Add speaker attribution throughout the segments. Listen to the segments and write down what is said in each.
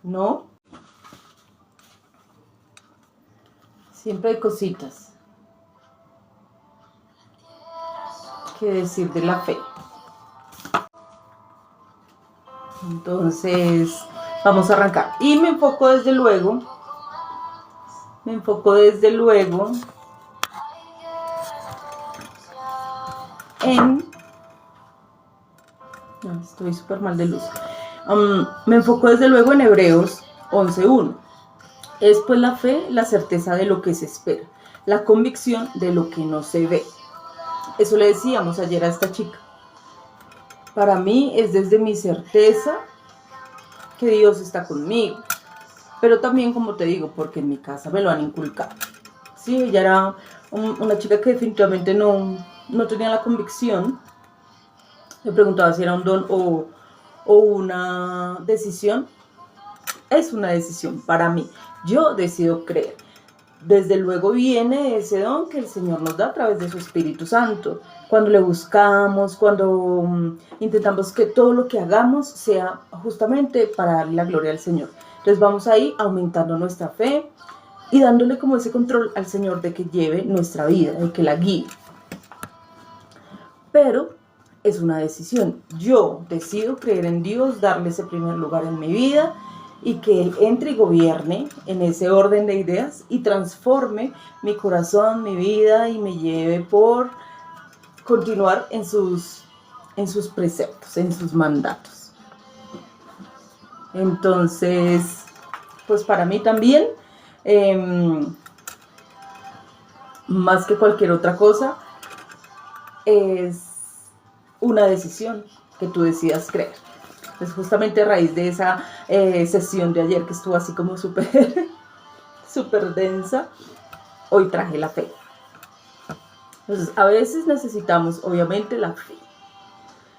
Speaker 1: ¿no? Siempre hay cositas que decir de la fe. Entonces, vamos a arrancar. Y me enfoco desde luego en... No, estoy súper mal de luz. Me enfoco desde luego en Hebreos 11:1. Es pues la fe, la certeza de lo que se espera, la convicción de lo que no se ve. Eso le decíamos ayer a esta chica. Para mí es desde mi certeza que Dios está conmigo. Pero también, como te digo, porque en mi casa me lo han inculcado. Sí, ella era una chica que definitivamente no tenía la convicción. Me preguntaba si era un don o una decisión. Es una decisión para mí. Yo decido creer. Desde luego viene ese don que el Señor nos da a través de su Espíritu Santo. Cuando le buscamos, cuando intentamos que todo lo que hagamos sea justamente para darle la gloria al Señor. Entonces vamos ahí aumentando nuestra fe y dándole como ese control al Señor de que lleve nuestra vida, de que la guíe. Pero es una decisión. Yo decido creer en Dios, darle ese primer lugar en mi vida y que Él entre y gobierne en ese orden de ideas y transforme mi corazón, mi vida y me lleve por continuar en sus preceptos, en sus mandatos. Entonces, pues para mí también, más que cualquier otra cosa, es una decisión que tú decidas creer. Es justamente a raíz de esa sesión de ayer que estuvo así como súper densa, hoy traje la fe. Entonces, a veces necesitamos, obviamente, la fe.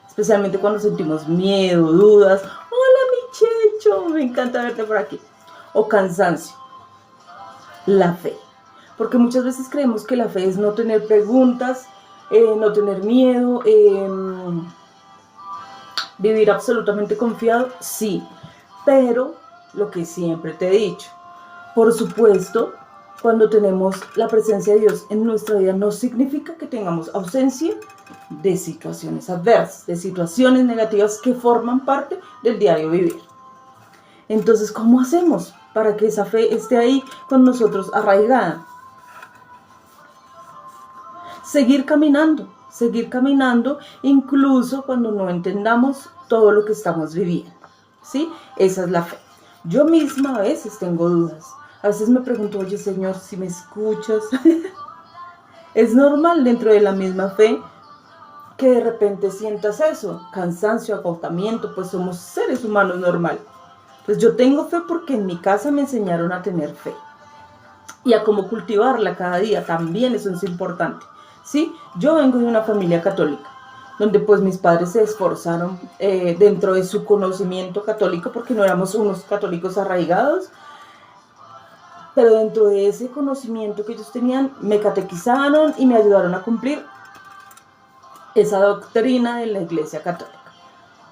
Speaker 1: Especialmente cuando sentimos miedo, dudas. Hola, mi Checho, me encanta verte por aquí. O cansancio. La fe. Porque muchas veces creemos que la fe es no tener preguntas, no tener miedo, vivir absolutamente confiado, sí, pero lo que siempre te he dicho, por supuesto, cuando tenemos la presencia de Dios en nuestra vida no significa que tengamos ausencia de situaciones adversas, de situaciones negativas que forman parte del diario vivir. Entonces, ¿cómo hacemos para que esa fe esté ahí con nosotros arraigada? Seguir caminando, incluso cuando no entendamos todo lo que estamos viviendo, ¿sí? Esa es la fe. Yo misma a veces tengo dudas. A veces me pregunto, oye, Señor, si me escuchas. Es normal dentro de la misma fe que de repente sientas eso, cansancio, agotamiento, pues somos seres humanos normal. Pues yo tengo fe porque en mi casa me enseñaron a tener fe. Y a cómo cultivarla cada día también, eso es importante. ¿Sí? Yo vengo de una familia católica, donde pues mis padres se esforzaron dentro de su conocimiento católico, porque no éramos unos católicos arraigados, pero dentro de ese conocimiento que ellos tenían, me catequizaron y me ayudaron a cumplir esa doctrina de la Iglesia Católica.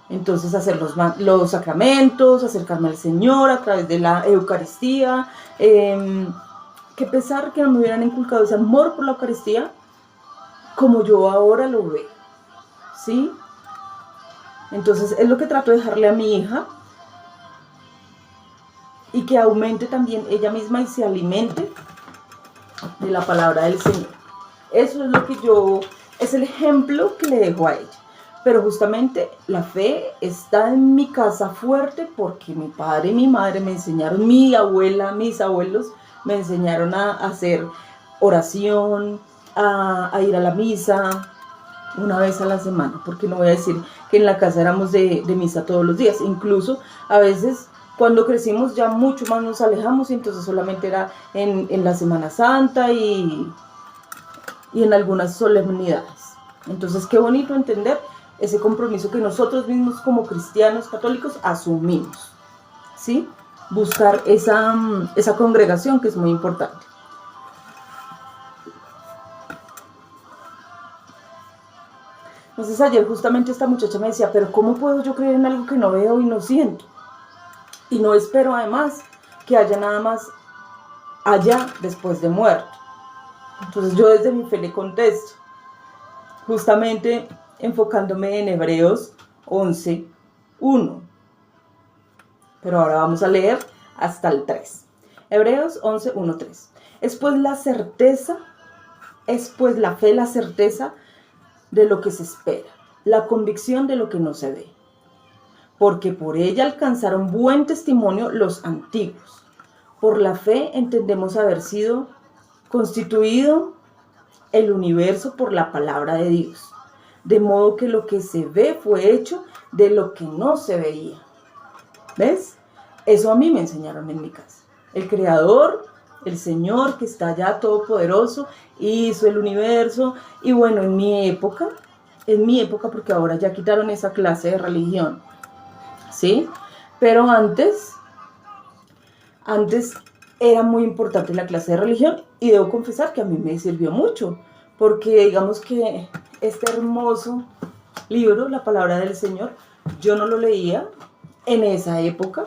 Speaker 1: Entonces hacer los sacramentos, acercarme al Señor a través de la Eucaristía, que pesar que no me hubieran inculcado ese amor por la Eucaristía, como yo ahora lo veo, ¿sí? Entonces es lo que trato de dejarle a mi hija y que aumente también ella misma y se alimente de la palabra del Señor. Eso es lo que es el ejemplo que le dejo a ella. Pero justamente la fe está en mi casa fuerte porque mi padre y mi madre me enseñaron, mi abuela, mis abuelos me enseñaron a hacer oración, a ir a la misa una vez a la semana, porque no voy a decir que en la casa éramos de misa todos los días, incluso a veces cuando crecimos ya mucho más nos alejamos y entonces solamente era en la Semana Santa y en algunas solemnidades. Entonces qué bonito entender ese compromiso que nosotros mismos como cristianos católicos asumimos, ¿sí? Buscar esa congregación que es muy importante. Entonces ayer justamente esta muchacha me decía, pero ¿cómo puedo yo creer en algo que no veo y no siento? Y no espero además que haya nada más allá después de muerto. Entonces yo desde mi fe le contesto, justamente enfocándome en Hebreos 11:1. Pero ahora vamos a leer hasta el 3. Hebreos 11:1-3. Es pues la fe la certeza de lo que se espera, la convicción de lo que no se ve. Porque por ella alcanzaron buen testimonio los antiguos. Por la fe entendemos haber sido constituido el universo por la palabra de Dios, de modo que lo que se ve fue hecho de lo que no se veía. ¿Ves? Eso a mí me enseñaron en mi casa. El Creador, el Señor que está allá todopoderoso, hizo el universo. Y bueno, en mi época, porque ahora ya quitaron esa clase de religión, ¿sí? Pero antes era muy importante la clase de religión, y debo confesar que a mí me sirvió mucho, porque digamos que este hermoso libro, la palabra del Señor, yo no lo leía en esa época,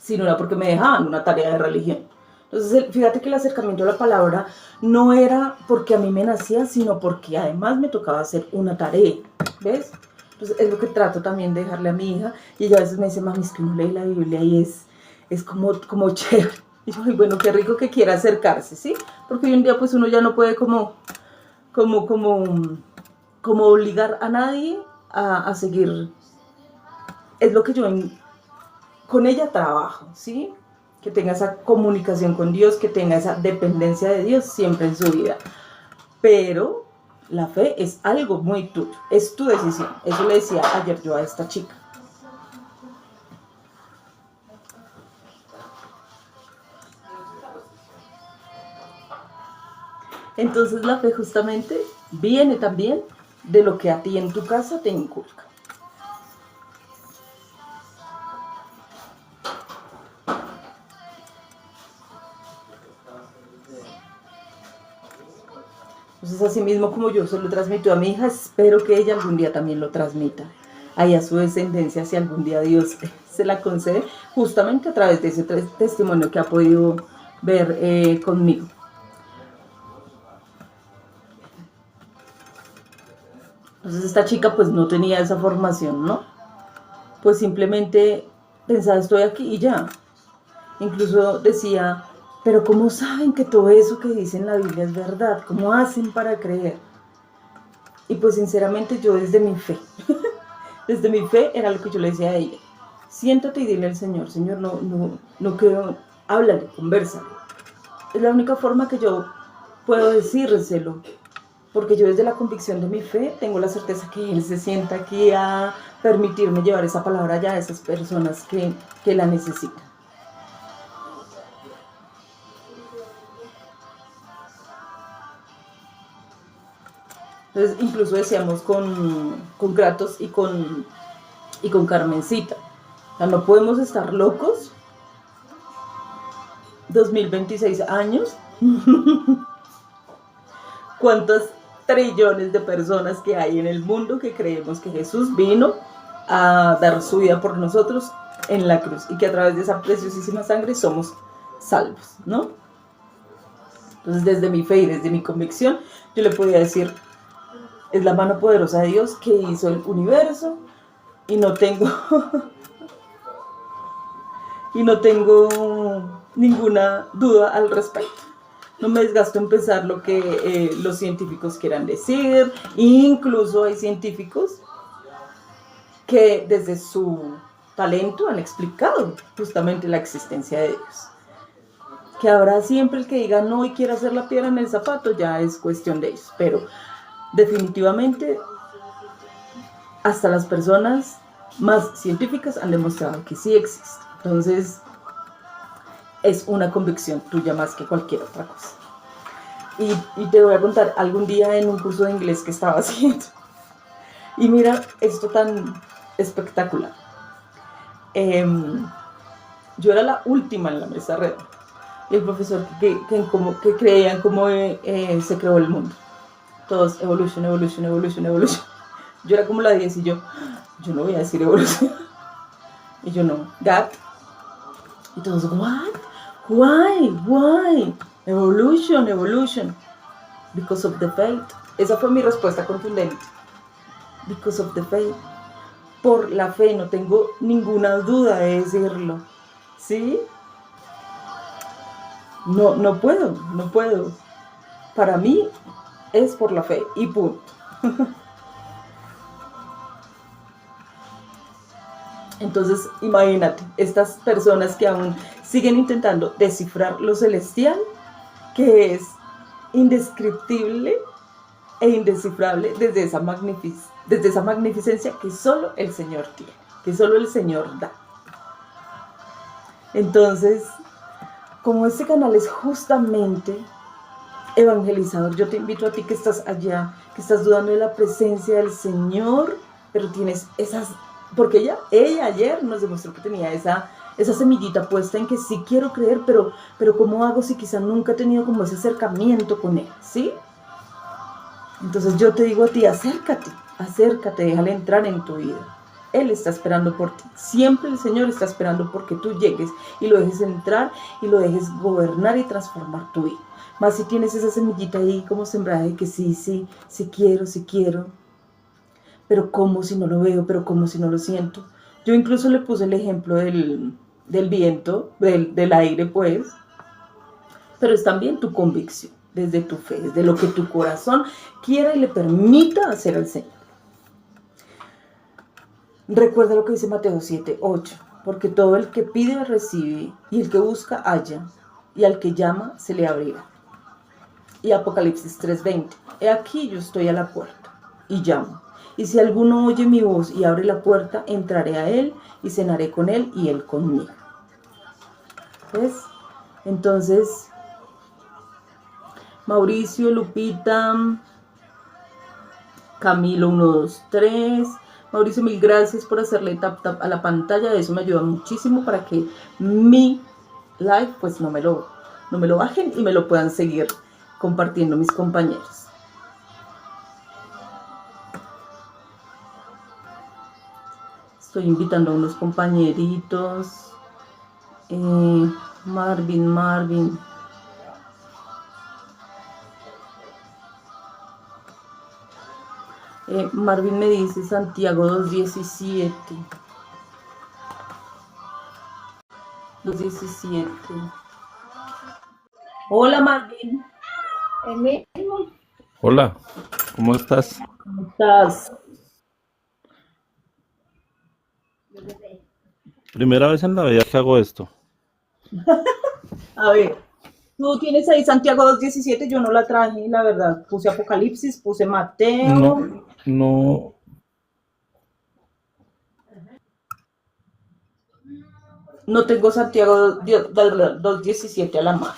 Speaker 1: sino era porque me dejaban una tarea de religión. Entonces, fíjate que el acercamiento a la palabra no era porque a mí me nacía, sino porque además me tocaba hacer una tarea, ¿ves? Entonces, es lo que trato también de dejarle a mi hija, y ella a veces me dice, mami, es que uno lee la Biblia y es como chévere. Y yo, ay, bueno, qué rico que quiera acercarse, ¿sí? Porque hoy en día, pues, uno ya no puede como obligar a nadie a seguir. Es lo que yo con ella trabajo, ¿sí? Que tenga esa comunicación con Dios, que tenga esa dependencia de Dios siempre en su vida. Pero la fe es algo muy tuyo, es tu decisión. Eso le decía ayer yo a esta chica. Entonces la fe justamente viene también de lo que a ti en tu casa te inculca. Entonces, así mismo como yo se lo transmito a mi hija, espero que ella algún día también lo transmita ahí a su descendencia, si algún día Dios se la concede, justamente a través de ese testimonio que ha podido ver conmigo. Entonces esta chica pues no tenía esa formación, ¿no? Pues simplemente pensaba, estoy aquí y ya. Incluso decía, pero ¿cómo saben que todo eso que dice en la Biblia es verdad? ¿Cómo hacen para creer? Y pues sinceramente yo desde mi fe, desde mi fe era lo que yo le decía a ella. Siéntate y dile al Señor, Señor, no creo, háblale, convérsale. Es la única forma que yo puedo decírselo. Porque yo desde la convicción de mi fe tengo la certeza que Él se sienta aquí a permitirme llevar esa palabra ya a esas personas que la necesitan. Entonces, incluso decíamos con Kratos y con Carmencita, o sea, no podemos estar locos, 2026 años, ¿cuántas trillones de personas que hay en el mundo que creemos que Jesús vino a dar su vida por nosotros en la cruz y que a través de esa preciosísima sangre somos salvos, ¿no? Entonces, desde mi fe y desde mi convicción, yo le podía decir, es la mano poderosa de Dios que hizo el universo y no tengo ninguna duda al respecto. No me desgasto en pensar lo que los científicos quieran decir. Incluso hay científicos que desde su talento han explicado justamente la existencia de Dios. Que habrá siempre el que diga no y quiera hacer la piedra en el zapato, ya es cuestión de ellos. Pero definitivamente hasta las personas más científicas han demostrado que sí existe. Entonces es una convicción tuya más que cualquier otra cosa. Y te voy a contar algún día en un curso de inglés que estaba haciendo. Y mira esto tan espectacular. Yo era la última en la mesa redonda. Y el profesor que creían cómo se creó el mundo. Todos, evolution. Yo era como la 10 y yo no voy a decir evolución. Y yo no, God. Y todos, what? Why? Evolution. Because of the faith. Esa fue mi respuesta contundente. Because of the faith. Por la fe, no tengo ninguna duda de decirlo. ¿Sí? No puedo. Para mí es por la fe y punto. Entonces, imagínate, estas personas que aún siguen intentando descifrar lo celestial, que es indescriptible e indescifrable desde esa magnificencia que solo el Señor tiene, que solo el Señor da. Entonces, como este canal es justamente evangelizador, yo te invito a ti que estás allá, que estás dudando de la presencia del Señor, pero tienes esas, porque ella ayer nos demostró que tenía esa semillita puesta en que sí quiero creer, pero ¿cómo hago si quizá nunca he tenido como ese acercamiento con Él? ¿Sí? Entonces yo te digo a ti, acércate, déjale entrar en tu vida. Él está esperando por ti. Siempre el Señor está esperando porque tú llegues y lo dejes entrar y lo dejes gobernar y transformar tu vida. Más si tienes esa semillita ahí como sembrada de que sí quiero, pero ¿cómo si no lo veo? Pero ¿cómo si no lo siento? Yo incluso le puse el ejemplo del viento, del aire pues, pero es también tu convicción, desde tu fe, desde lo que tu corazón quiera y le permita hacer al Señor. Recuerda lo que dice Mateo 7:8, porque todo el que pide recibe, y el que busca halla, y al que llama se le abrirá. Y Apocalipsis 3:20, he aquí yo estoy a la puerta y llamo, y si alguno oye mi voz y abre la puerta, entraré a él y cenaré con él y él conmigo. ¿Ves? Entonces, Mauricio, Lupita, Camilo 1, 2, 3. Mauricio, mil gracias por hacerle tap a la pantalla. Eso me ayuda muchísimo para que mi live pues no me lo bajen y me lo puedan seguir compartiendo mis compañeros. Estoy invitando a unos compañeritos. Marvin. Marvin me dice Santiago 2:17. 2:17. Hola Marvin.
Speaker 2: Hola, ¿cómo estás?
Speaker 1: ¿Cómo estás?
Speaker 2: Primera vez en la vida que hago esto.
Speaker 1: A ver, tú tienes ahí Santiago 2:17, yo no la traje, la verdad. Puse Apocalipsis, puse Mateo.
Speaker 2: No.
Speaker 1: No tengo Santiago 2:17 a la mano.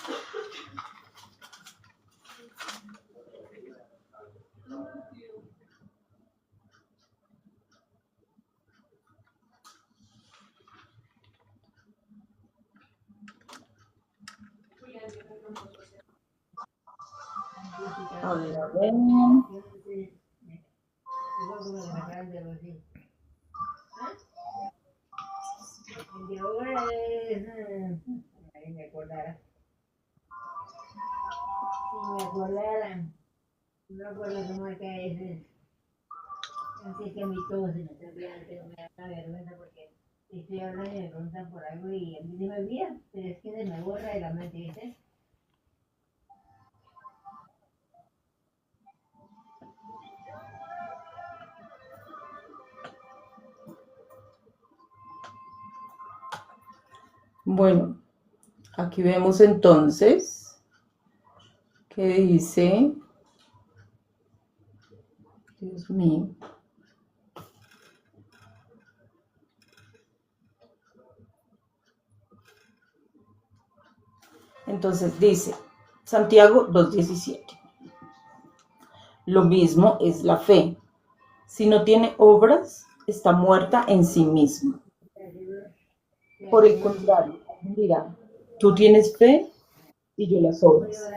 Speaker 1: A ver.
Speaker 3: Si me acordara, no recuerdo cómo es que es. Así que a mí todo se me está olvidando, me da vergüenza porque estoy hablando y me preguntan por algo y a mí se me olvida, pero es que se me borra de la mente, ¿viste?
Speaker 1: Bueno, aquí vemos entonces que dice, Dios mío, entonces dice Santiago 2:17, lo mismo es la fe, si no tiene obras, está muerta en sí misma. Por el contrario, mira, tú tienes fe y yo las obras.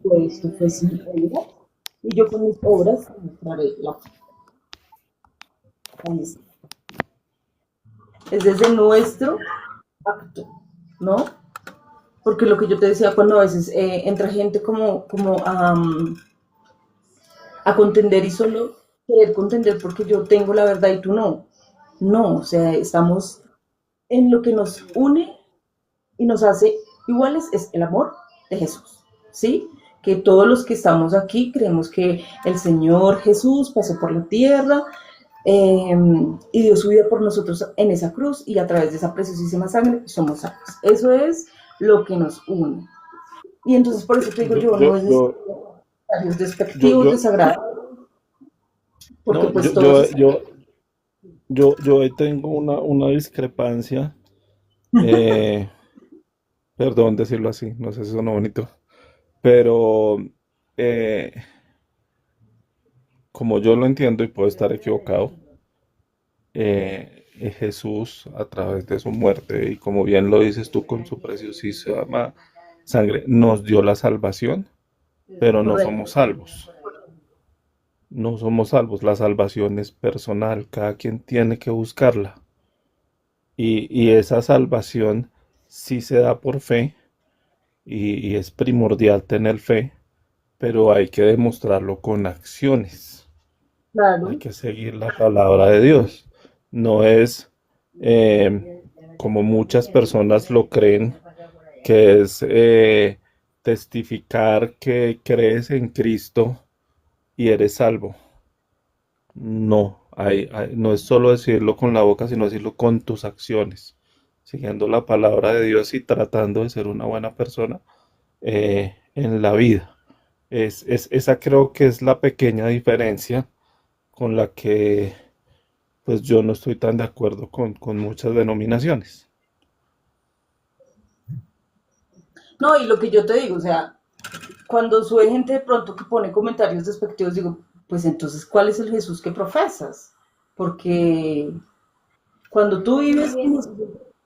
Speaker 1: Pues tu fe sin obras, y yo con mis obras mostraré la fe. Ahí está. es desde nuestro acto, ¿no? Porque lo que yo te decía cuando a veces entra gente como a contender y solo querer contender porque yo tengo la verdad y tú no. No, o sea, estamos en lo que nos une y nos hace iguales es el amor de Jesús, ¿sí? Que todos los que estamos aquí creemos que el Señor Jesús pasó por la tierra eh, y dio su vida por nosotros en esa cruz y a través de esa preciosísima sangre somos salvos. Eso es lo que nos une. Y entonces por eso te digo
Speaker 2: Yo,
Speaker 1: yo, no
Speaker 2: yo,
Speaker 1: es
Speaker 2: yo,
Speaker 1: comentarios
Speaker 2: yo,
Speaker 1: despectivos,
Speaker 2: yo,
Speaker 1: desagradables, porque
Speaker 2: no,
Speaker 1: pues todos estamos.
Speaker 2: yo ahí tengo una discrepancia, eh, perdón decirlo así, no sé si suena bonito, pero eh, como yo lo entiendo y puedo estar equivocado, Jesús a través de su muerte y como bien lo dices tú con su preciosísima sangre, nos dio la salvación, pero no
Speaker 1: Correcto.
Speaker 2: somos salvos. No somos salvos, la salvación es personal, cada quien tiene que buscarla. Y esa salvación sí se da por fe y es primordial tener fe, pero hay que demostrarlo con acciones. Hay
Speaker 1: Claro,
Speaker 2: que seguir la palabra de Dios. No es como muchas personas lo creen, que es testificar que crees en Cristo y eres salvo. No, no es solo decirlo con la boca, sino decirlo con tus acciones, siguiendo la palabra de Dios y tratando de ser una buena persona en la vida. Esa creo que es la pequeña diferencia con la que pues yo no estoy tan de acuerdo con muchas denominaciones.
Speaker 1: no, y lo que yo te digo, o sea, cuando sube gente de pronto que pone comentarios despectivos, digo, pues entonces, ¿cuál es el Jesús que profesas? Porque cuando tú vives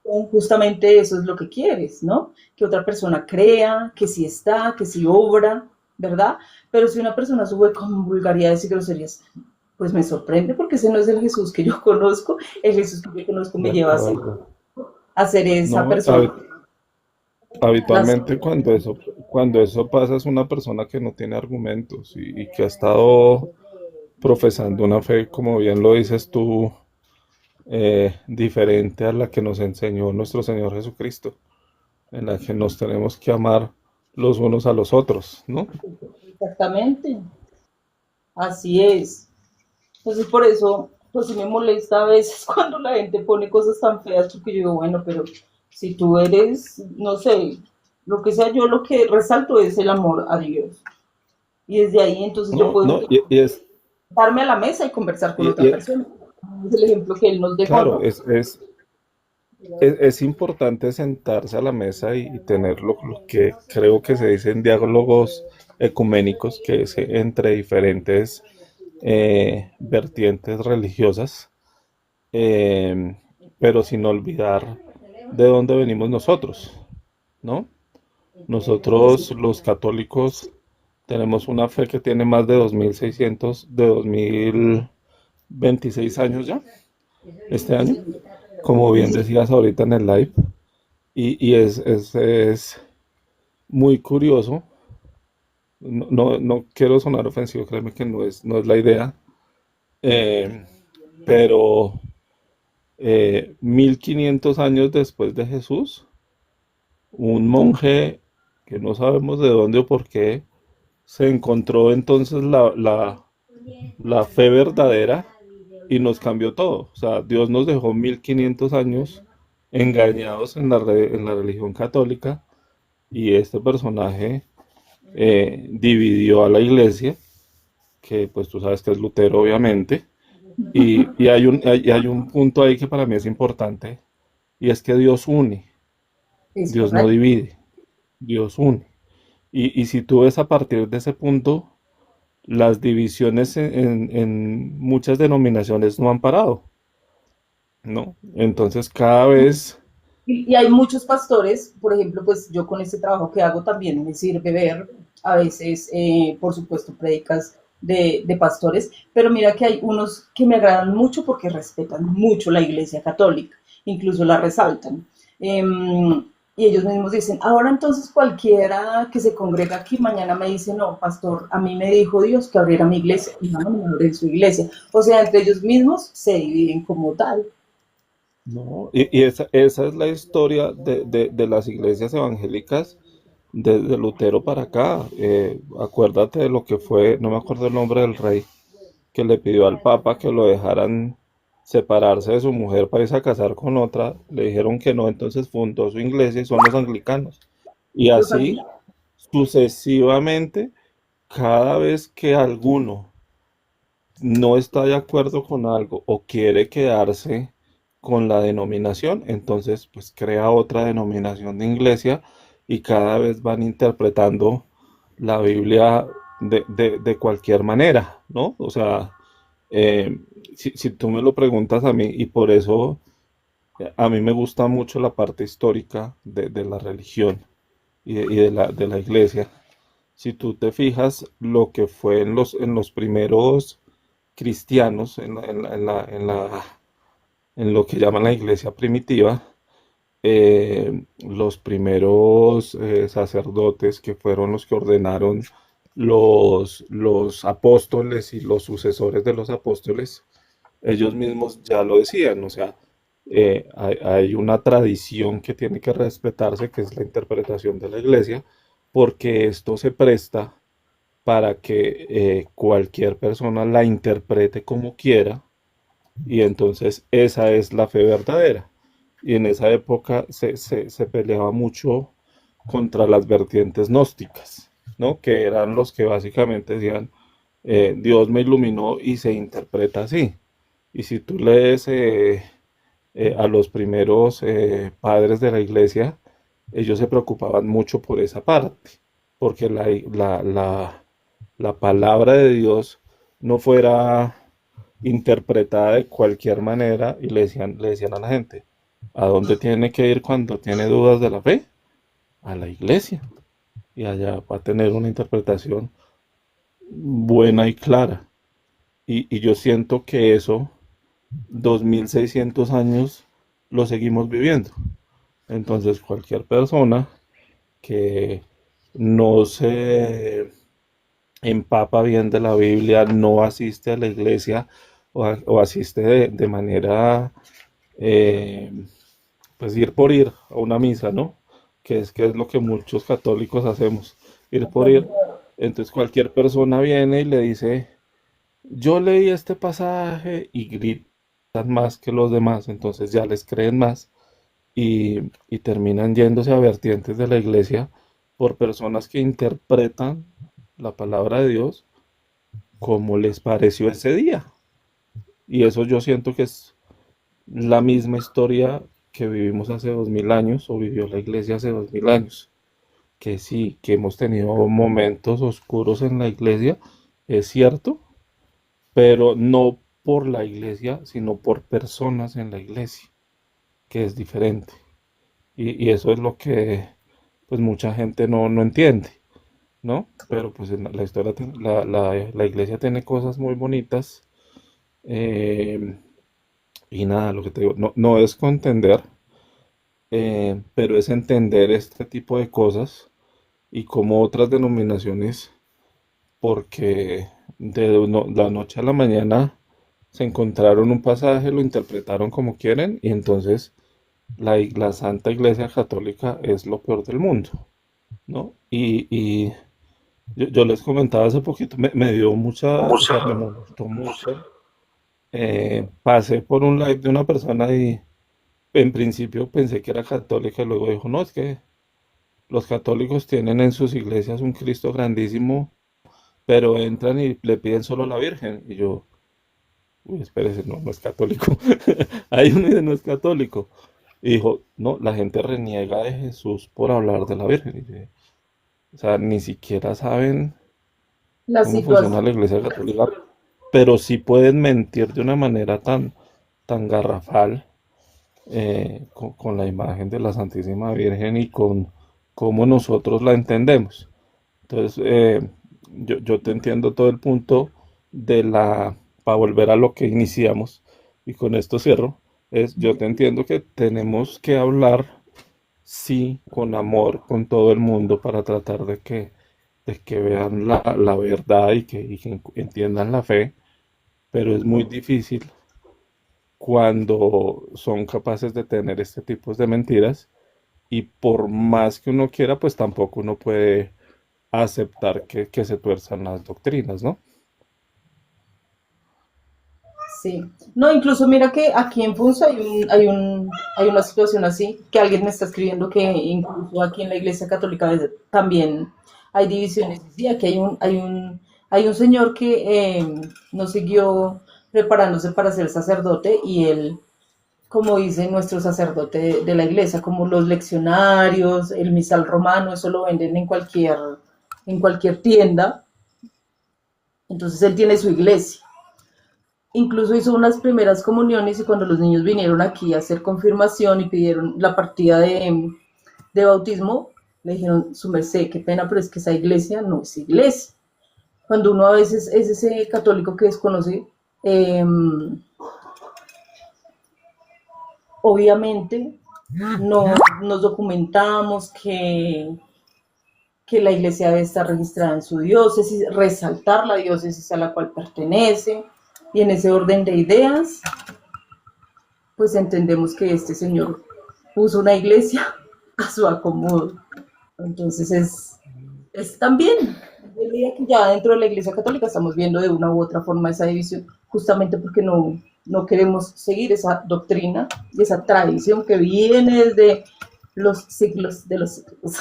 Speaker 1: como justamente eso es lo que quieres, ¿no? Que otra persona crea, que sí está, que sí obra, ¿verdad? Pero si una persona sube con vulgaridades y groserías, pues me sorprende porque ese no es el Jesús que yo conozco. El Jesús que yo conozco me
Speaker 2: De
Speaker 1: lleva
Speaker 2: acuerdo.
Speaker 1: a ser esa
Speaker 2: No,
Speaker 1: persona.
Speaker 2: habitualmente cuando eso pasa es una persona que no tiene argumentos y que ha estado profesando una fe, como bien lo dices tú, diferente a la que nos enseñó nuestro Señor Jesucristo, en la que nos tenemos que amar los unos a los otros, ¿no?
Speaker 1: Exactamente, así es. Entonces por eso, pues sí me molesta a veces cuando la gente pone cosas tan feas, porque yo digo, bueno, pero si tú eres, no sé, lo que sea, yo lo que resalto es el amor a Dios. Y desde ahí entonces yo
Speaker 2: No,
Speaker 1: puedo
Speaker 2: no,
Speaker 1: darme a la mesa y conversar con
Speaker 2: y
Speaker 1: otra
Speaker 2: es-
Speaker 1: persona. Es el ejemplo que él nos dejó,
Speaker 2: claro,
Speaker 1: ¿no?
Speaker 2: es importante sentarse a la mesa y tener lo que creo que se dicen diálogos ecuménicos, que es entre diferentes vertientes religiosas, eh, pero sin olvidar de dónde venimos nosotros, ¿no? Nosotros los católicos tenemos una fe que tiene más de 2600, de 2026 años ya, este año, como bien decías ahorita en el live, y es muy curioso. No quiero sonar ofensivo, créeme que no es la idea, eh, pero 1500 años después de Jesús, un monje que no sabemos de dónde o por qué, se encontró entonces la fe verdadera y nos cambió todo. O sea, Dios nos dejó 1500 años engañados en la religión católica y este personaje dividió a la iglesia, que pues tú sabes que es Lutero obviamente, y hay un punto ahí que para mí es importante y es que Dios une,
Speaker 1: Es
Speaker 2: Dios no
Speaker 1: correcto.
Speaker 2: divide, Dios une. Y si tú ves a partir de ese punto, las divisiones en muchas denominaciones no han parado, ¿no? Entonces cada vez,
Speaker 1: Y hay muchos pastores, por ejemplo, pues yo con este trabajo que hago también me sirve ver a veces, por supuesto, prédicas de pastores, pero mira que hay unos que me agradan mucho porque respetan mucho la Iglesia Católica. incluso la resaltan. Y ellos mismos dicen, ahora entonces cualquiera que se congrega aquí mañana me dice, no, pastor, a mí me dijo Dios que abriera mi iglesia, y no, no abren su iglesia. O sea, entre ellos mismos se dividen como tal.
Speaker 2: ¿no? Y esa es la historia de las iglesias evangélicas desde Lutero para acá. Acuérdate de lo que fue, no me acuerdo el nombre del rey, que le pidió al Papa que lo dejaran separarse de su mujer para irse a casar con otra. Le dijeron que no, entonces fundó su iglesia y son los anglicanos. Y
Speaker 1: Los
Speaker 2: así
Speaker 1: anglicanos.
Speaker 2: sucesivamente, cada vez que alguno no está de acuerdo con algo o quiere quedarse con la denominación, entonces pues crea otra denominación de iglesia y cada vez van interpretando la Biblia de cualquier manera, ¿no? O sea, eh, si tú me lo preguntas a mí, y por eso a mí me gusta mucho la parte histórica de la religión y de la iglesia. Si tú te fijas lo que fue en los primeros cristianos, en lo que llaman la iglesia primitiva, los primeros sacerdotes que fueron los que ordenaron los apóstoles y los sucesores de los apóstoles, ellos mismos ya lo decían, o sea, hay una tradición que tiene que respetarse, que es la interpretación de la iglesia, porque esto se presta para que cualquier persona la interprete como quiera y entonces esa es la fe verdadera. Y en esa época se peleaba mucho contra las vertientes gnósticas, ¿no? Que eran los que básicamente decían, Dios me iluminó y se interpreta así. Y si tú lees a los primeros padres de la iglesia, ellos se preocupaban mucho por esa parte, porque la palabra de Dios no fuera interpretada de cualquier manera y le decían a la gente, ¿a dónde tiene que ir cuando tiene dudas de la fe? A la iglesia. Y allá va a tener una interpretación buena y clara. Y yo siento que eso, 2600 años, lo seguimos viviendo. Entonces cualquier persona que no se empapa bien de la Biblia, no asiste a la iglesia o asiste de manera, eh, pues ir por ir a una misa, ¿no? Que es lo que muchos católicos hacemos, ir por ir. Entonces cualquier persona viene y le dice, yo leí este pasaje y gritan más que los demás, entonces ya les creen más y terminan yéndose a vertientes de la iglesia por personas que interpretan la palabra de Dios como les pareció ese día. Y eso yo siento que es la misma historia que vivimos hace 2000 años o vivió la iglesia hace 2000 años. Que sí, que hemos tenido momentos oscuros en la iglesia, es cierto, pero no por la iglesia, sino por personas en la iglesia, que es diferente. Y eso es lo que pues mucha gente no entiende, ¿no? Pero pues en la historia, la iglesia tiene cosas muy bonitas. eh, y nada, lo que te digo, no es contender, pero es entender este tipo de cosas y como otras denominaciones, porque la noche a la mañana se encontraron un pasaje, lo interpretaron como quieren y entonces la Santa Iglesia Católica es lo peor del mundo, ¿no? Y yo les comentaba hace poquito, me dio mucha, o sea, me molestó mucho. Pasé por un live de una persona y en principio pensé que era católica y luego dijo, no, es que los católicos tienen en sus iglesias un Cristo grandísimo, pero entran y le piden solo a la Virgen. Y yo, uy, espérese, no, no es católico. Ahí uno dice, no es católico. Y dijo, no, la gente reniega de Jesús por hablar de la Virgen. Y yo, o sea, ni siquiera saben
Speaker 1: La
Speaker 2: cómo funciona
Speaker 1: situación.
Speaker 2: la iglesia católica, pero sí pueden mentir de una manera tan garrafal con la imagen de la Santísima Virgen y con cómo nosotros la entendemos. Entonces, yo te entiendo todo el punto para volver a lo que iniciamos, y con esto cierro, yo te entiendo que tenemos que hablar, sí, con amor, con todo el mundo para tratar de que vean la verdad y que entiendan la fe, pero es muy difícil cuando son capaces de tener este tipo de mentiras y por más que uno quiera, pues tampoco uno puede aceptar que se tuerzan las doctrinas, ¿no?
Speaker 1: Sí. No, incluso mira que aquí en Funzo hay una situación así, que alguien me está escribiendo que incluso aquí en la Iglesia Católica también hay divisiones. Sí, aquí hay un señor que no siguió preparándose para ser sacerdote y él, como dice nuestro sacerdote de la iglesia, como los leccionarios, el misal romano, eso lo venden en cualquier tienda. Entonces él tiene su iglesia. Incluso hizo unas primeras comuniones y cuando los niños vinieron aquí a hacer confirmación y pidieron la partida de bautismo, le dijeron, su merced, qué pena, pero es que esa iglesia no es iglesia. Cuando uno a veces es ese católico que desconoce, eh, obviamente no nos documentamos que la iglesia debe estar registrada en su diócesis, resaltar la diócesis a la cual pertenece, y en ese orden de ideas, pues entendemos que este señor puso una iglesia a su acomodo. Entonces es también, yo diría que ya dentro de la iglesia católica estamos viendo de una u otra forma esa división, justamente porque no queremos seguir esa doctrina y esa tradición que viene desde los siglos de los siglos.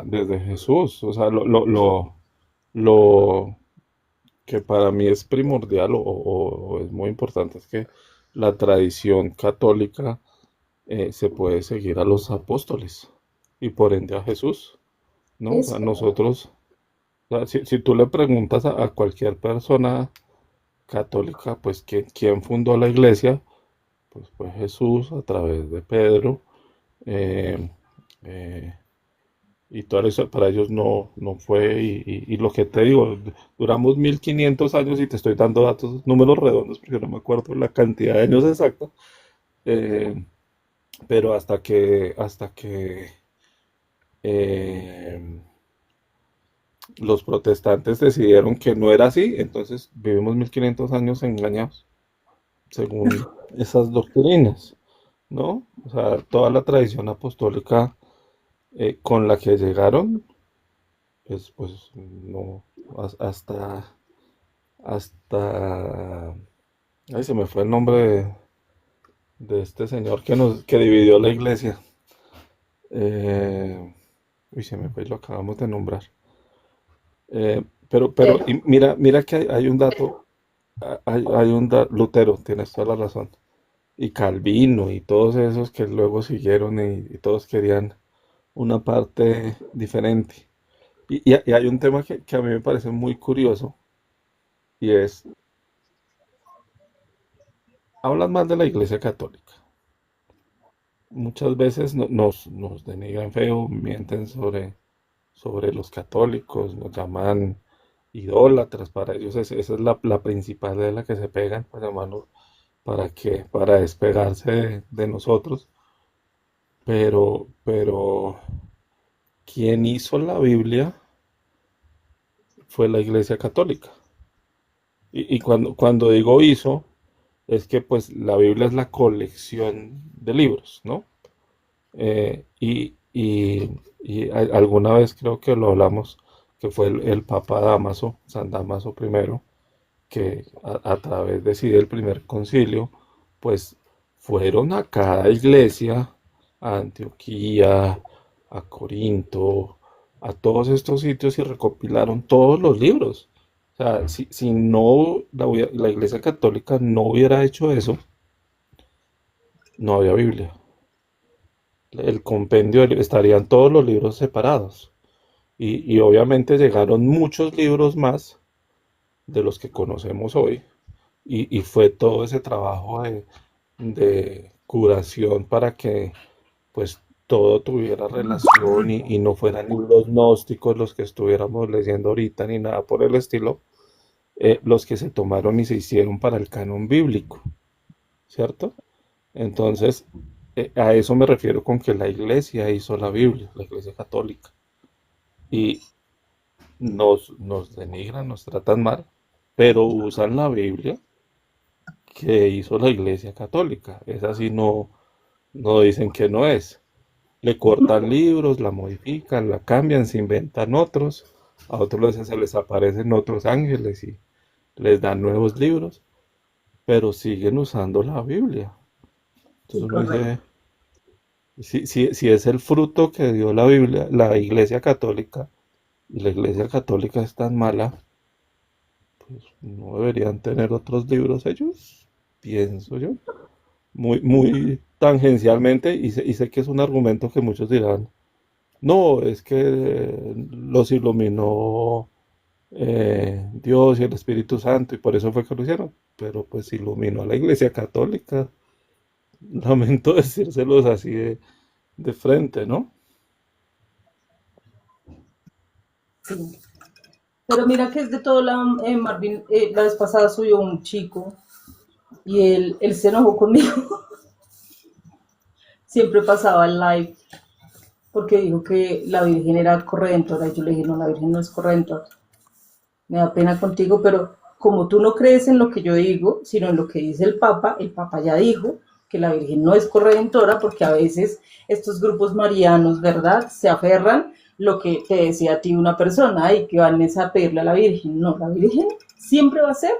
Speaker 2: Desde Jesús, o sea, lo que para mí es primordial o es muy importante es que la tradición católica se puede seguir a los apóstoles y por ende a Jesús, ¿no? O sea,
Speaker 1: Es
Speaker 2: nosotros, o sea, si tú le preguntas a cualquier persona católica, pues ¿quién fundó la iglesia? Pues fue Jesús a través de Pedro. eh, eh, y todo eso para ellos no fue, y lo que te digo, duramos 1500 años y te estoy dando datos, números redondos, porque no me acuerdo la cantidad de años exacta, eh, pero hasta que eh, los protestantes decidieron que no era así, entonces vivimos 1500 años engañados, según esas doctrinas, ¿no? O sea, toda la tradición apostólica con la que llegaron, pues no, hasta, ay, se me fue el nombre de este señor que dividió la iglesia. Eh, uy, se me fue y lo acabamos de nombrar. Y mira que hay un dato, Lutero, tienes toda la razón, y Calvino y todos esos que luego siguieron y todos querían una parte diferente. Y hay un tema que a mí me parece muy curioso y es, hablan más de la Iglesia Católica. Muchas veces nos denigran feo, mienten sobre los católicos, nos llaman idólatras, para ellos esa es la principal de la que se pegan, para llamarnos, para despegarse de nosotros. Pero, quien hizo la Biblia fue la Iglesia Católica. Y cuando digo hizo, es que pues la Biblia es la colección de libros, ¿no? Alguna vez creo que lo hablamos, que fue el Papa Dámaso, San Dámaso primero, que a través de sí del primer concilio, pues fueron a cada iglesia, a Antioquía, a Corinto, a todos estos sitios y recopilaron todos los libros. O sea, si no la Iglesia Católica no hubiera hecho eso, no había Biblia. El compendio estarían todos los libros separados. Y obviamente llegaron muchos libros más de los que conocemos hoy. Y fue todo ese trabajo de curación para que pues todo tuviera relación y no fueran libros gnósticos los que estuviéramos leyendo ahorita ni nada por el estilo, los que se tomaron y se hicieron para el canon bíblico, ¿cierto? Entonces, a eso me refiero con que la iglesia hizo la Biblia, la iglesia católica, y nos denigran, nos tratan mal, pero usan la Biblia que hizo la iglesia católica. Esa sí no dicen que no es. Le cortan libros, la modifican, la cambian, se inventan otros, a otros se les aparecen otros ángeles y les dan nuevos libros, pero siguen usando la Biblia. Entonces
Speaker 1: Sí,
Speaker 2: uno
Speaker 1: correcto.
Speaker 2: dice, si es el fruto que dio la Biblia, la Iglesia Católica, y la Iglesia Católica es tan mala, pues no deberían tener otros libros ellos, pienso yo. Muy tangencialmente, y sé que es un argumento que muchos dirán, no, es que los iluminó Dios y el Espíritu Santo, y por eso fue que lo hicieron, pero pues iluminó a la Iglesia Católica. Lamento decírselos así de frente, ¿no?
Speaker 1: Sí. Pero mira que es de todo la, Marvin, la vez pasada subió un chico y él se enojó conmigo. Siempre pasaba el live porque dijo que la Virgen era corredentora. Y yo le dije, no, la Virgen no es corredentora. Me da pena contigo, pero como tú no crees en lo que yo digo, sino en lo que dice el Papa ya dijo que la Virgen no es corredentora porque a veces estos grupos marianos, ¿verdad? Se aferran lo que te decía a ti una persona y que van a pedirle a la Virgen. No, la Virgen siempre va a ser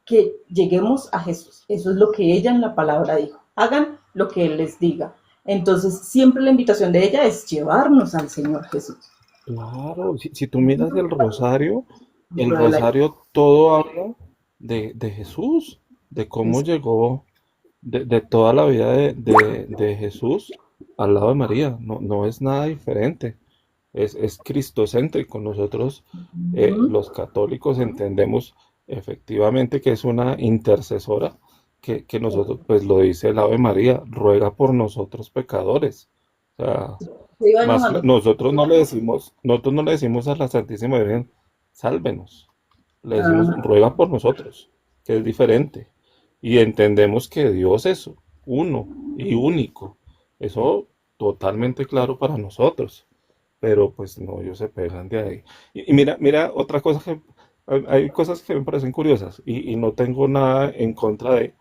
Speaker 1: que lleguemos a Jesús. Eso es lo que ella en la palabra dijo. Hagan lo que Él les diga. Entonces, siempre la invitación de ella es llevarnos al Señor Jesús.
Speaker 2: Claro, si tú miras el
Speaker 1: Dentro de la...
Speaker 2: rosario todo habla de Jesús, de cómo
Speaker 1: Es,
Speaker 2: llegó, de toda la vida de Jesús al lado de María. No es nada diferente, es cristocéntrico. Nosotros, los católicos, entendemos efectivamente que es una intercesora, que nosotros, pues lo dice el Ave María, ruega por nosotros pecadores. O sea,
Speaker 1: se iba
Speaker 2: más,
Speaker 1: enojando.
Speaker 2: nosotros no le decimos a la Santísima Virgen, sálvenos. Le decimos,
Speaker 1: Ajá.
Speaker 2: ruega por nosotros, que es diferente. Y entendemos que Dios es uno y único. Eso totalmente claro para nosotros. Pero pues no, ellos se pegan de ahí. Y mira, otra cosa que hay cosas que me parecen curiosas y no tengo nada en contra de,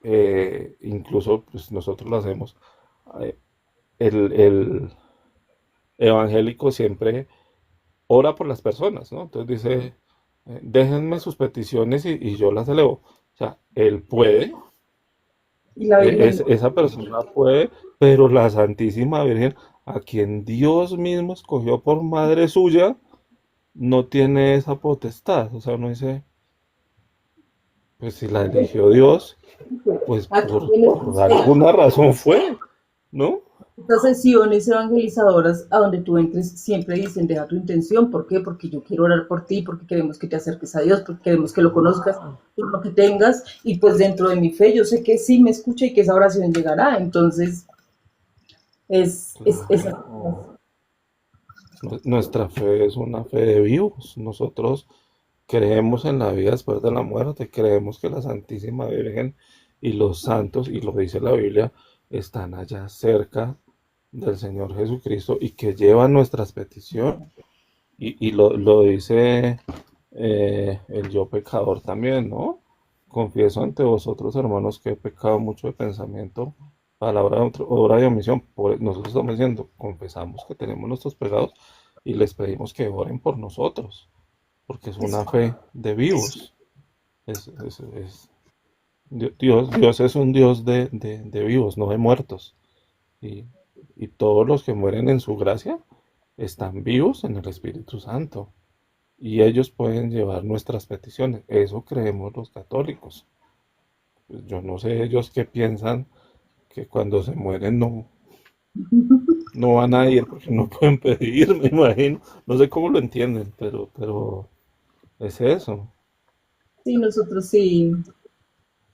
Speaker 2: eh, incluso pues nosotros lo hacemos. Eh, el evangélico siempre ora por las personas, ¿no? Entonces dice, déjenme sus peticiones y yo las elevo. O sea, él puede,
Speaker 1: Y la Virgen no.
Speaker 2: esa persona puede, pero la Santísima Virgen, a quien Dios mismo escogió por madre suya, no tiene esa potestad. O sea, uno dice, pues si la eligió Dios, pues
Speaker 1: Aquí tienes
Speaker 2: por alguna razón fue, ¿no?
Speaker 1: estas sesiones evangelizadoras a donde tú entres, siempre dicen, deja tu intención. ¿Por qué? Porque yo quiero orar por ti, porque queremos que te acerques a Dios, porque queremos que lo conozcas, por lo que tengas. Y pues dentro de mi fe, yo sé que sí me escucha y que esa oración llegará. Entonces, es
Speaker 2: Claro. Nuestra fe es una fe de vivos. Nosotros creemos en la vida después de la muerte, creemos que la Santísima Virgen y los santos, y lo dice la Biblia, están allá cerca del Señor Jesucristo y que llevan nuestras peticiones. Y lo dice el yo pecador también, ¿no? Confieso ante vosotros, hermanos, que he pecado mucho de pensamiento, palabra, obra y omisión. Nosotros estamos diciendo, confesamos que tenemos nuestros pecados y les pedimos que oren por nosotros, porque es una fe de vivos. Dios es un Dios de vivos, no de muertos. Y, y todos los que mueren en su gracia están vivos en el Espíritu Santo. Y ellos pueden llevar nuestras peticiones. Eso creemos los católicos. Pues yo no sé ellos qué piensan que cuando se mueren no van a ir porque no pueden pedir, me imagino. No sé cómo lo entienden, pero es eso.
Speaker 1: sí, nosotros sí,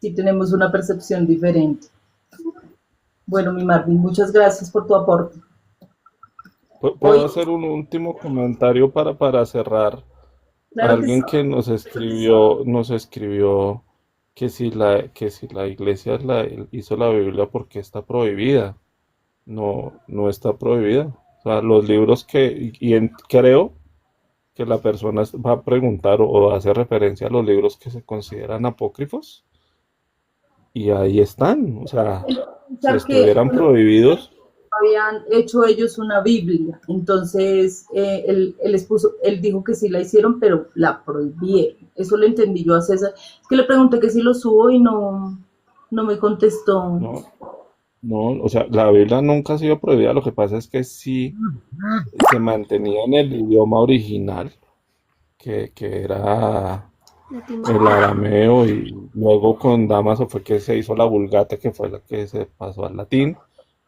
Speaker 1: sí tenemos una percepción diferente. Bueno, mi Marvin, muchas gracias por tu aporte.
Speaker 2: Puedo
Speaker 1: Hoy,
Speaker 2: hacer un último comentario para cerrar
Speaker 1: Claro que sí.
Speaker 2: Alguien que nos escribió que si la iglesia hizo la Biblia porque está prohibida. No, no está prohibida. O sea, los libros creo que la persona va a preguntar o hace referencia a los libros que se consideran apócrifos y ahí están. O sea, si
Speaker 1: Pensar que
Speaker 2: estuvieran prohibidos,
Speaker 1: habían hecho ellos una Biblia, entonces él dijo que sí la hicieron, pero la prohibieron. Eso le entendí yo a César. Es que le pregunté que si lo subo y no me contestó.
Speaker 2: no, no, o sea, la Biblia nunca ha sido prohibida. Lo que pasa es que sí se mantenía en el idioma original, que era el arameo, y luego con Damaso fue que se hizo la Vulgata, que fue la que se pasó al latín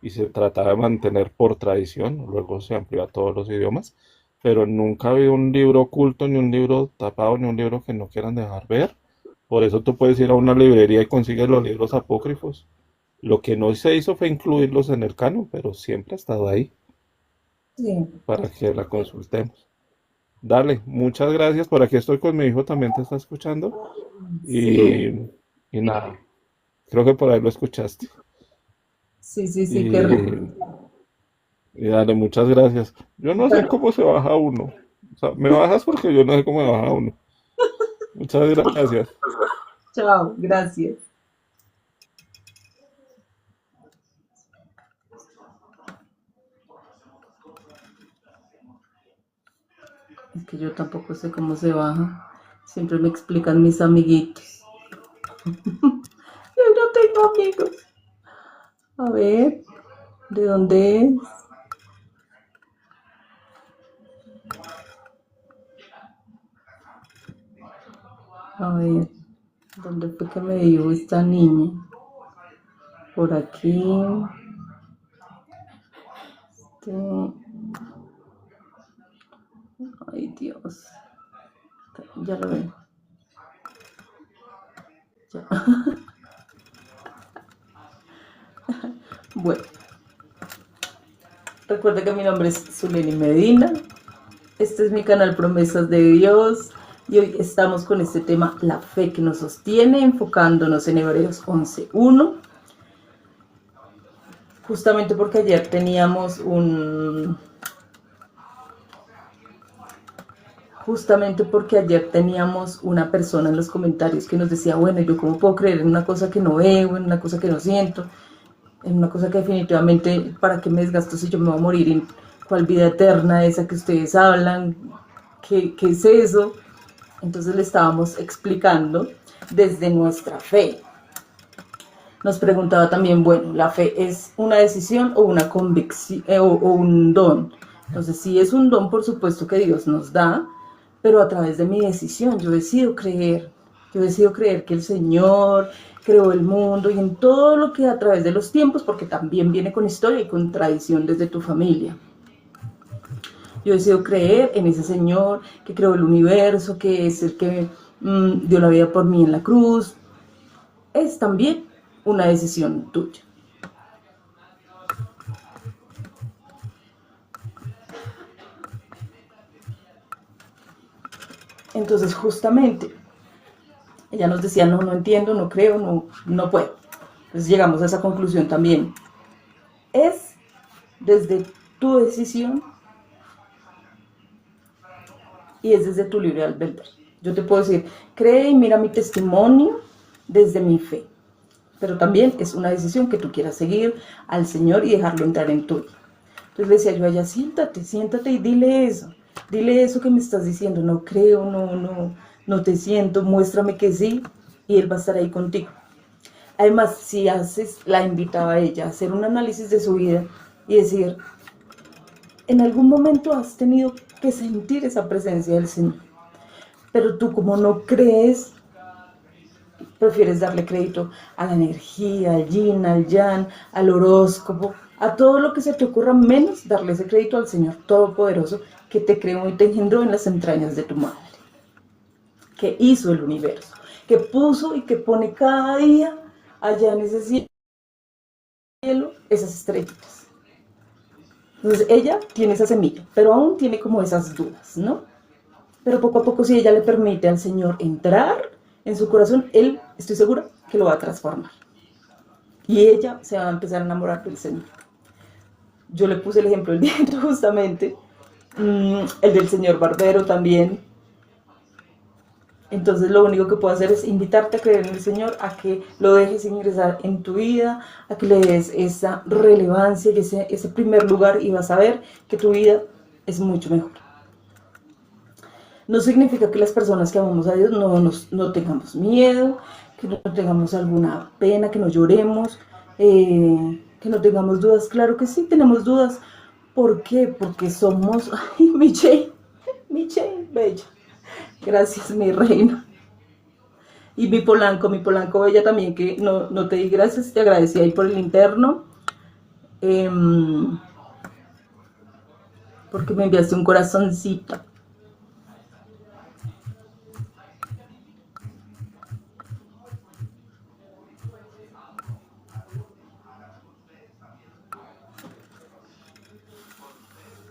Speaker 2: y se trataba de mantener por tradición, luego se amplió a todos los idiomas, pero nunca ha habido un libro oculto, ni un libro tapado, ni un libro que no quieran dejar ver. Por eso tú puedes ir a una librería y consigues los libros apócrifos. Lo que no se hizo fue incluirlos en el canon, pero siempre ha estado ahí
Speaker 1: Sí,
Speaker 2: para que la consultemos. Dale, muchas gracias. Por aquí estoy con mi hijo, también te está escuchando.
Speaker 1: sí,
Speaker 2: Y, y nada, creo que por ahí lo escuchaste.
Speaker 1: sí, qué rico.
Speaker 2: Y, y dale, muchas gracias. Yo no sé cómo se baja uno. O sea, me bajas porque yo no sé cómo se baja uno. Muchas gracias.
Speaker 1: Chao, gracias. Es que yo tampoco sé cómo se baja. Siempre me explican mis amiguitos. Yo no tengo amigos. A ver, ¿de dónde es? A ver, ¿dónde fue que me dijo esta niña? Por aquí. Este, ay, Dios. Ya lo veo. Ya. Bueno, recuerda que mi nombre es Zuleni Medina. Este es mi canal Promesas de Dios. Y hoy estamos con este tema, la fe que nos sostiene, enfocándonos en Hebreos 11:1. Justamente porque ayer teníamos una persona en los comentarios que nos decía, bueno, yo cómo puedo creer en una cosa que no veo, en una cosa que no siento, en una cosa que definitivamente, ¿para qué me desgasto si yo me voy a morir? ¿En cuál vida eterna esa que ustedes hablan? ¿Qué es eso? Entonces le estábamos explicando desde nuestra fe. Nos preguntaba también, bueno, ¿la fe es una decisión o una convicción o un don? Entonces, si es un don, por supuesto que Dios nos da, pero a través de mi decisión, yo decido creer que el Señor creó el mundo y en todo lo que a través de los tiempos, porque también viene con historia y con tradición desde tu familia. Yo decido creer en ese Señor que creó el universo, que es el que dio la vida por mí en la cruz. Es también una decisión tuya. Entonces, justamente, ella nos decía, no entiendo, no creo, no puedo. Entonces llegamos a esa conclusión también. Es desde tu decisión y es desde tu libre albedrío. Yo te puedo decir, cree y mira mi testimonio desde mi fe. Pero también es una decisión que tú quieras seguir al Señor y dejarlo entrar en tu vida. Entonces le decía yo a ella, siéntate y dile eso que me estás diciendo, no creo, no te siento, muéstrame que sí, y Él va a estar ahí contigo. Además, si la invitaba a ella a hacer un análisis de su vida y decir, en algún momento has tenido que sentir esa presencia del Señor, pero tú como no crees, prefieres darle crédito a la energía, al yin, al yang, al horóscopo, a todo lo que se te ocurra, menos darle ese crédito al Señor Todopoderoso que te creó y te engendró en las entrañas de tu madre, que hizo el universo, que puso y que pone cada día allá en ese cielo esas estrellitas. Entonces ella tiene esa semilla, pero aún tiene como esas dudas, ¿no? Pero poco a poco, si ella le permite al Señor entrar en su corazón, Él, estoy segura, que lo va a transformar. Y ella se va a empezar a enamorar del Señor. Yo le puse el ejemplo el día justamente, el del señor barbero también. Entonces lo único que puedo hacer es invitarte a creer en el Señor, a que lo dejes ingresar en tu vida, a que le des esa relevancia y ese primer lugar, y vas a ver que tu vida es mucho mejor. No significa que las personas que amamos a Dios no tengamos miedo, que no tengamos alguna pena, que no lloremos, que no tengamos dudas. Claro que sí, tenemos dudas. ¿Por qué? Porque somos... ¡Ay, Michelle, bella! Gracias, mi reina. Y mi Polanco bella también, que no te di gracias, te agradecí ahí por el interno. Porque me enviaste un corazoncito.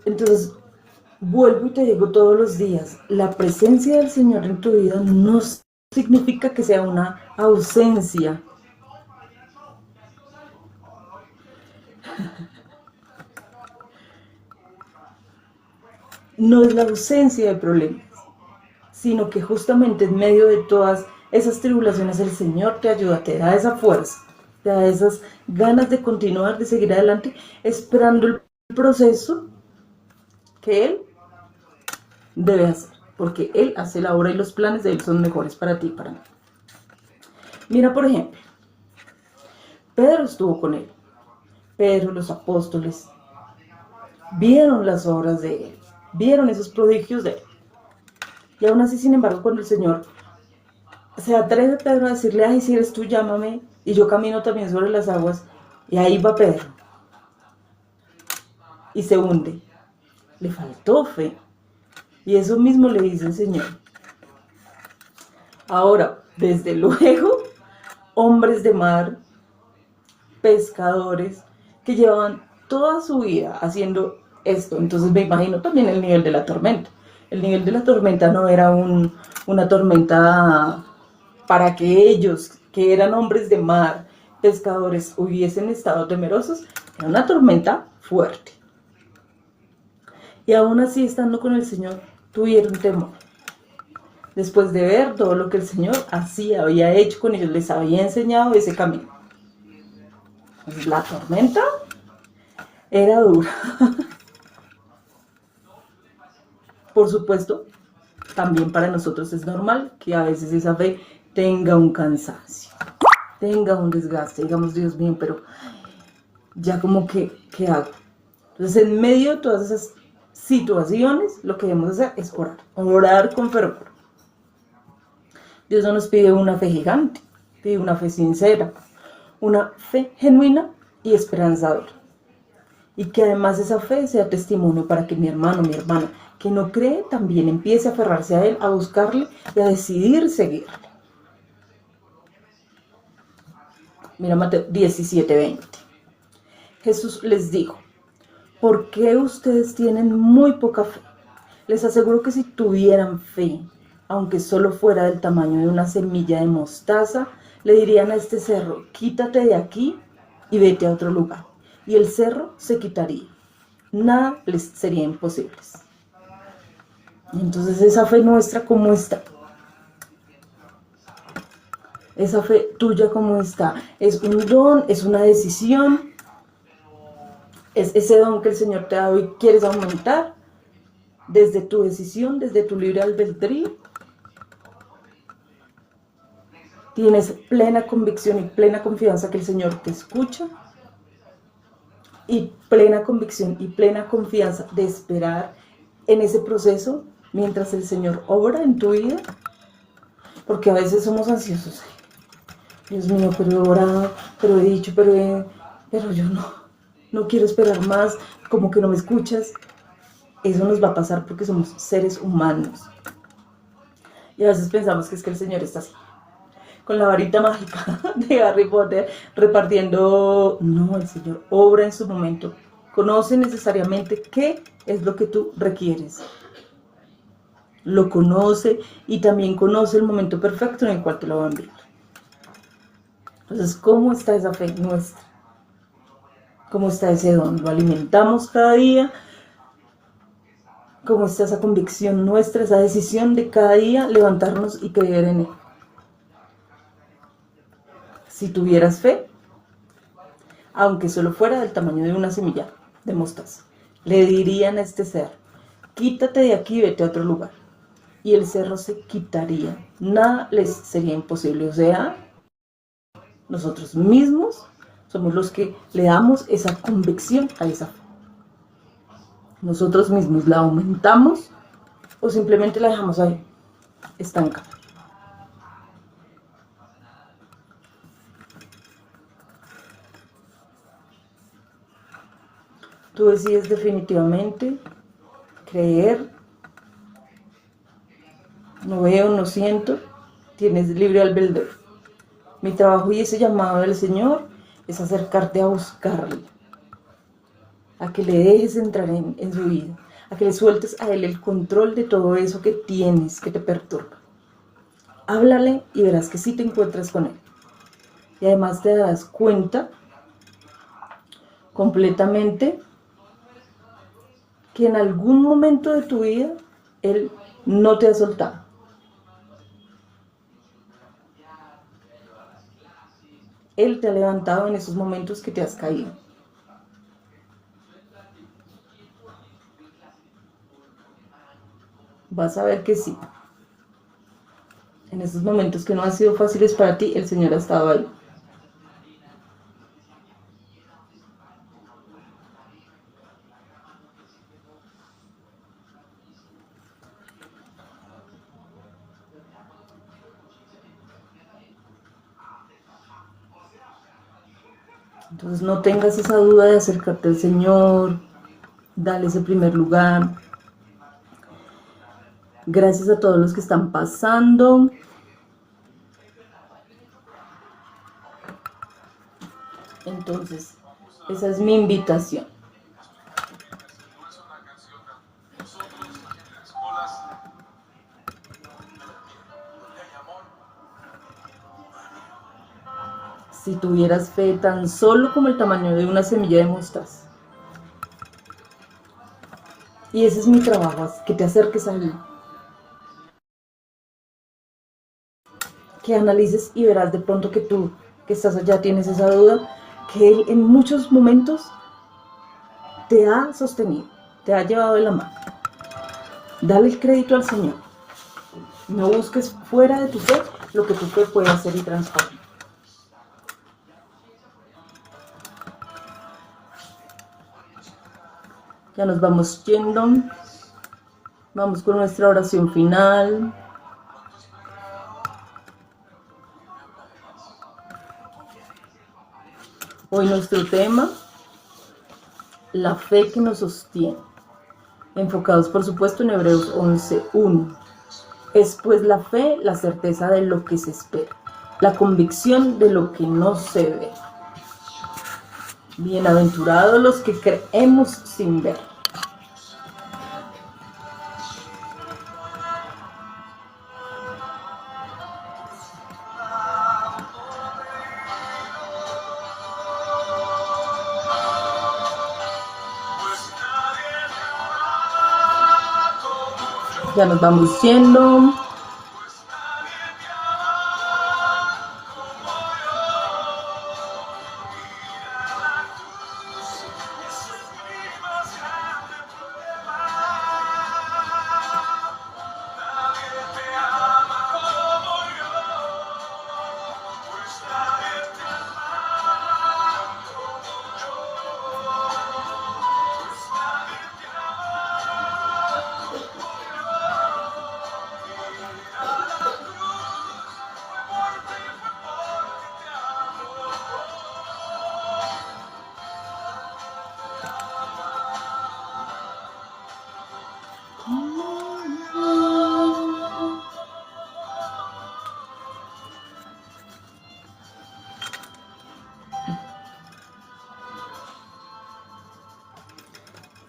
Speaker 1: Entonces, vuelvo y te digo todos los días, la presencia del Señor en tu vida no significa que sea una ausencia. No es la ausencia de problemas, sino que justamente en medio de todas esas tribulaciones el Señor te ayuda, te da esa fuerza, te da esas ganas de continuar, de seguir adelante, esperando el proceso que Él debe hacer, porque Él hace la obra y los planes de Él son mejores para ti y para mí. Mira, por ejemplo, Pedro estuvo con Él. Pedro, los apóstoles, vieron las obras de Él, vieron esos prodigios de Él. Y aún así, sin embargo, cuando el Señor se atreve Pedro a decirle, ay, si eres tú, llámame, y yo camino también sobre las aguas, y ahí va Pedro, y se hunde. Le faltó fe. Y eso mismo le dice el Señor. Ahora, desde luego, hombres de mar, pescadores, que llevaban toda su vida haciendo esto. Entonces me imagino también el nivel de la tormenta. El nivel de la tormenta no era una tormenta para que ellos, que eran hombres de mar, pescadores, hubiesen estado temerosos. Era una tormenta fuerte. Y aún así, estando con el Señor, tuvieron temor. Después de ver todo lo que el Señor hacía, había hecho con ellos, les había enseñado ese camino. Pues la tormenta era dura. Por supuesto, también para nosotros es normal que a veces esa fe tenga un cansancio, tenga un desgaste, digamos, Dios mío, pero ya como que, ¿qué hago? Entonces, en medio de todas esas situaciones, lo que debemos hacer es orar con fervor. Dios no nos pide una fe gigante, pide una fe sincera, una fe genuina y esperanzadora. Y que además esa fe sea testimonio para que mi hermano, mi hermana, que no cree, también empiece a aferrarse a Él, a buscarle y a decidir seguirle. Mira Mateo 17:20. Jesús les dijo, ¿por qué ustedes tienen muy poca fe? Les aseguro que si tuvieran fe, aunque solo fuera del tamaño de una semilla de mostaza, le dirían a este cerro, quítate de aquí y vete a otro lugar. Y el cerro se quitaría. Nada les sería imposible. Entonces, esa fe nuestra, ¿cómo está? Esa fe tuya, ¿cómo está? Es un don, es una decisión. Es ese don que el Señor te ha dado y quieres aumentar desde tu decisión, desde tu libre albedrío. Tienes plena convicción y plena confianza que el Señor te escucha. Y plena convicción y plena confianza de esperar en ese proceso mientras el Señor obra en tu vida. Porque a veces somos ansiosos. Dios mío, pero he orado, pero he dicho, pero yo no quiero esperar más, como que no me escuchas. Eso nos va a pasar porque somos seres humanos. Y a veces pensamos que es que el Señor está así, con la varita mágica de Harry Potter, repartiendo. No, el Señor obra en su momento. Conoce necesariamente qué es lo que tú requieres. lo conoce y también conoce el momento perfecto en el cual te lo va a enviar. Entonces, ¿cómo está esa fe nuestra? ¿Cómo está ese don? ¿Lo alimentamos cada día? ¿Cómo está esa convicción nuestra, esa decisión de cada día levantarnos y creer en Él? Si tuvieras fe, aunque solo fuera del tamaño de una semilla de mostaza, le dirían a este cerro, quítate de aquí y vete a otro lugar. Y el cerro se quitaría. Nada les sería imposible. O sea, nosotros mismos somos los que le damos esa convicción a esa fe. Nosotros mismos la aumentamos o simplemente la dejamos ahí, estanca. Tú decides definitivamente creer. No veo, no siento. Tienes libre albedrío. Mi trabajo y ese llamado del Señor es acercarte a buscarle, a que le dejes entrar en su vida, a que le sueltes a Él el control de todo eso que tienes, que te perturba. Háblale y verás que sí te encuentras con Él. Y además te das cuenta completamente que en algún momento de tu vida Él no te ha soltado. Él te ha levantado en esos momentos que te has caído. Vas a ver que sí. En esos momentos que no han sido fáciles para ti, el Señor ha estado ahí. Entonces no tengas esa duda de acercarte al Señor, dale ese primer lugar. Gracias a todos los que están pasando. Entonces, esa es mi invitación. Si tuvieras fe tan solo como el tamaño de una semilla de mostaza. Y ese es mi trabajo, que te acerques a Él. Que analices y verás de pronto que tú, que estás allá, tienes esa duda, que Él en muchos momentos te ha sostenido, te ha llevado de la mano. Dale el crédito al Señor. No busques fuera de tu fe lo que tu fe puede hacer y transformar. Ya nos vamos yendo. Vamos con nuestra oración final. Hoy nuestro tema, la fe que nos sostiene. Enfocados por supuesto en Hebreos 11:1. Es pues la fe, la certeza de lo que se espera, la convicción de lo que no se ve. Bienaventurados los que creemos sin ver. Ya nos vamos yendo.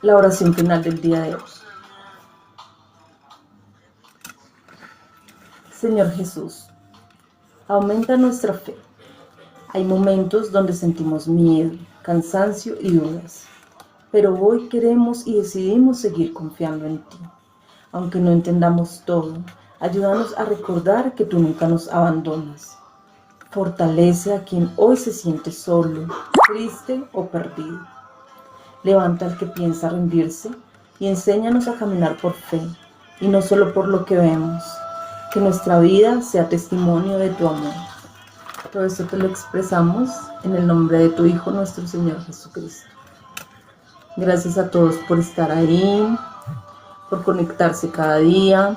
Speaker 1: La oración final del día de hoy. Señor Jesús, aumenta nuestra fe. Hay momentos donde sentimos miedo, cansancio y dudas, pero hoy queremos y decidimos seguir confiando en ti. Aunque no entendamos todo, ayúdanos a recordar que tú nunca nos abandonas. Fortalece a quien hoy se siente solo, triste o perdido. Levanta al que piensa rendirse y enséñanos a caminar por fe y no solo por lo que vemos. Que nuestra vida sea testimonio de tu amor. Todo esto te lo expresamos en el nombre de tu Hijo, nuestro Señor Jesucristo. Gracias a todos por estar ahí, por conectarse cada día.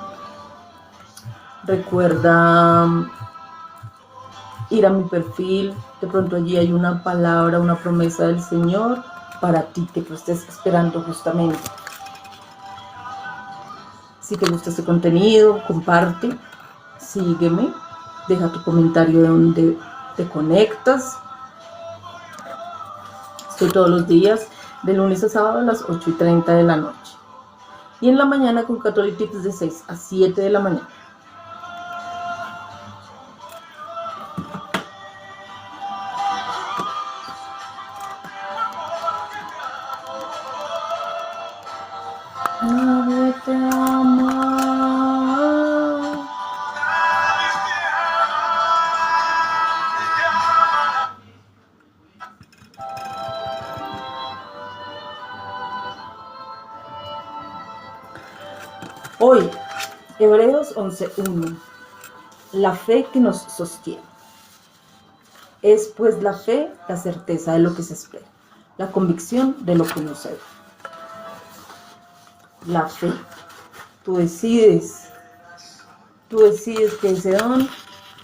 Speaker 1: Recuerda ir a mi perfil, de pronto allí hay una palabra, una promesa del Señor para ti que tú estés esperando justamente. Si te gusta este contenido, comparte, sígueme, deja tu comentario de donde te conectas. Estoy todos los días, de lunes a sábado a las 8:30 de la noche. Y en la mañana con Catholic Tips de 6 a 7 de la mañana. Nadie te ama. Hoy, Hebreos 11:1. La fe que nos sostiene. Es pues la fe la certeza de lo que se espera, la convicción de lo que no se ve. La fe. Tú decides que ese don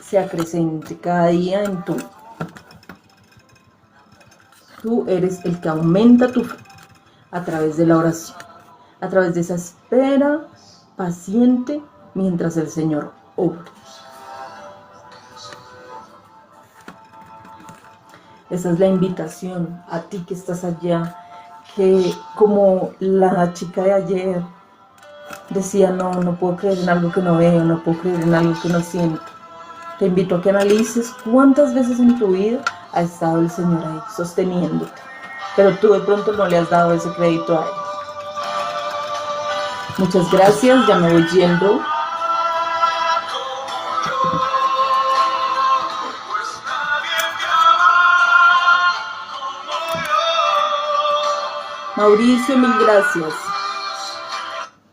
Speaker 1: sea creciente cada día en tu vida. Tú eres el que aumenta tu fe a través de la oración, a través de esa espera paciente mientras el Señor obra. Esa es la invitación a ti que estás allá, que como la chica de ayer decía, no puedo creer en algo que no veo, no puedo creer en algo que no siento. Te invito a que analices cuántas veces en tu vida ha estado el Señor ahí sosteniéndote, pero tú de pronto no le has dado ese crédito a Él. Muchas gracias, ya me voy yendo. Mauricio, mil gracias.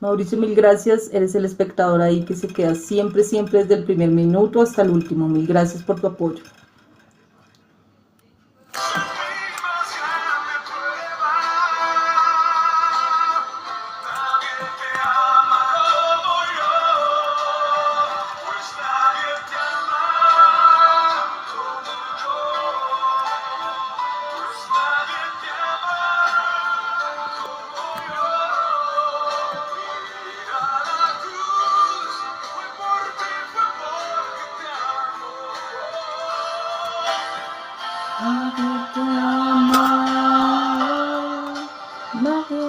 Speaker 1: Mauricio, mil gracias. Eres el espectador ahí que se queda siempre desde el primer minuto hasta el último. Mil gracias por tu apoyo. Nadie te ama, nadie.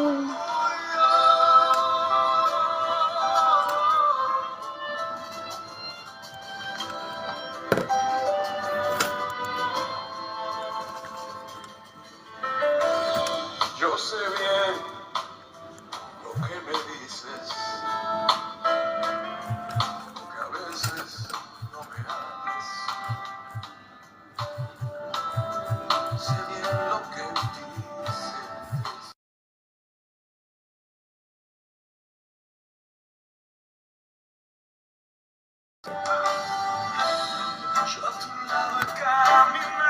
Speaker 4: Yo sé bien lo que me dices, que a veces no me amas. Sé bien lo que dices. Yo a tu lado he caminado.